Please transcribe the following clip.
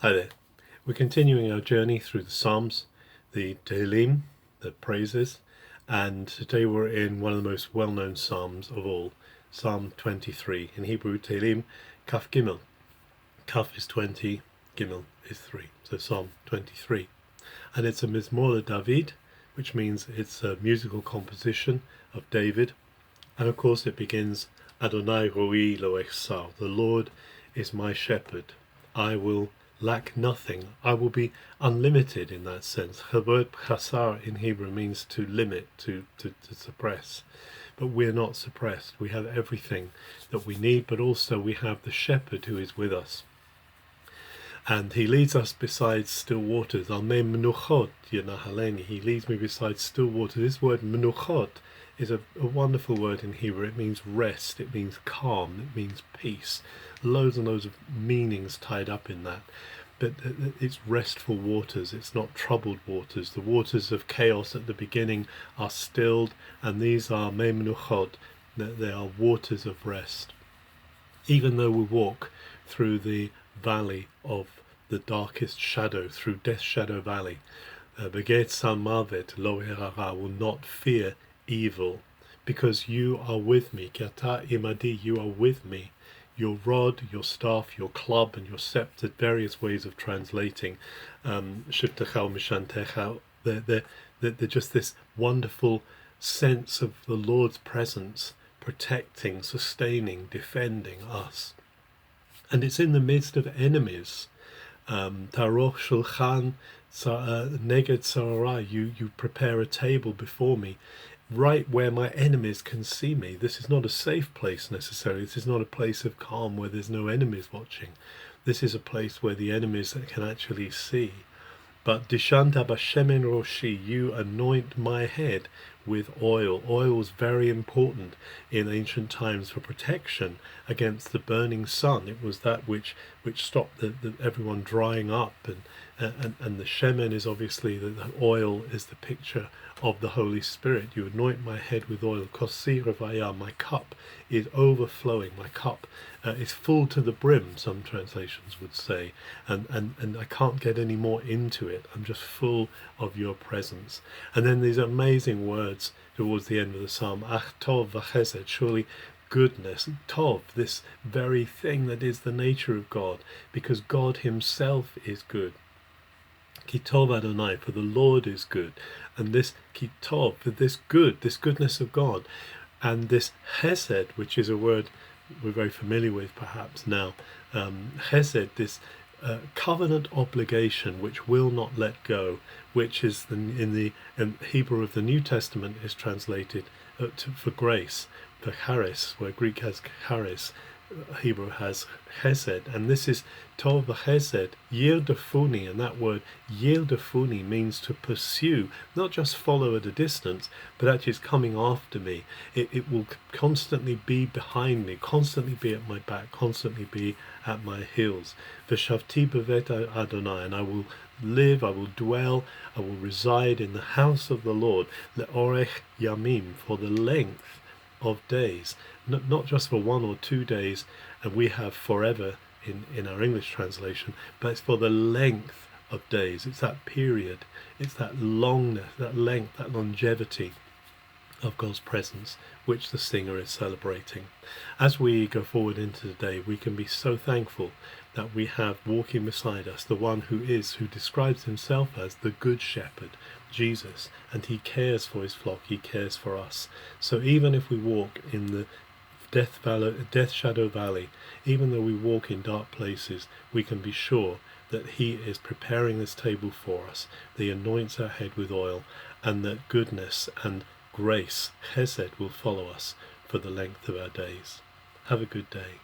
Hi there. We're continuing our journey through the Psalms, the Tehillim, the praises, and today we're in one of the most well-known Psalms of all, Psalm 23. In Hebrew, Tehillim, Kaf Gimel. Kaf is 20, Gimel is 3, so Psalm 23. And it's a Mizmor David, which means it's a musical composition of David. And of course it begins, Adonai Roi Lo Echsar, the Lord is my shepherd, I will lack nothing. I will be unlimited in that sense. The word chasar in Hebrew means to limit, to suppress. But we're not suppressed. We have everything that we need, but also we have the shepherd who is with us. And he leads us beside still waters. Al me menuchot yenahaleni. He leads me beside still waters. This word menuchot is a wonderful word in Hebrew. It means rest, it means calm, it means peace. Loads and loads of meanings tied up in that. But it's restful waters, it's not troubled waters. The waters of chaos at the beginning are stilled, and these are me menuchot, they are waters of rest. Even though we walk through the valley of the darkest shadow, through Death Shadow Valley, Beget Salmavet Lo Herara, will not fear evil, because you are with me. Kiata imadi, you are with me. Your rod, your staff, your club, and your scepter, various ways of translating Shiftecha Mishantecha. They're just this wonderful sense of the Lord's presence, protecting, sustaining, defending us. And it's in the midst of enemies. Taroch Shulchan Neged Sarara, you prepare a table before me, right where my enemies can see me. This is not a safe place necessarily. This is not a place of calm where there's no enemies watching. This is a place where the enemies can actually see. But Dishanta Bashemen Roshi, you anoint my head with oil. Oil was very important in ancient times for protection against the burning sun. It was that which stopped everyone drying up, and the shemen is obviously the oil is the picture of the Holy Spirit. You anoint my head with oil. Kosi Revaya, my cup is overflowing. My cup is full to the brim, some translations would say, and I can't get any more into it. I'm just full of your presence. And then these amazing words towards the end of the psalm, Ach tov v'chesed, surely goodness, tov, this very thing that is the nature of God, because God himself is good. Kitov Adonai, for the Lord is good. And this kitov, for this goodness of God, and this chesed, which is a word we're very familiar with perhaps now, chesed, this covenant obligation which will not let go, which is in the Hebrew of the New Testament is translated for grace, for charis, where Greek has charis, Hebrew has chesed, and this is tov v'chesed, yirdafuni, and that word yirdafuni means to pursue, not just follow at a distance, but actually it's coming after me. It will constantly be behind me, constantly be at my back, constantly be at my heels. V'shavti bevet Adonai, and I will live, I will dwell, I will reside in the house of the Lord, le'orech yamim, for the length of days, not just for 1 or 2 days, and we have forever in our English translation, but it's for the length of days. It's that period, it's that longness, that length, that longevity of God's presence which the singer is celebrating. As we go forward into the day, we can be so thankful that we have walking beside us the one who describes himself as the good shepherd, Jesus, and he cares for his flock, he cares for us. So even if we walk in the Death Shadow Valley, even though we walk in dark places, we can be sure that he is preparing this table for us, that he anoints our head with oil, and that goodness and grace, chesed, will follow us for the length of our days. Have a good day.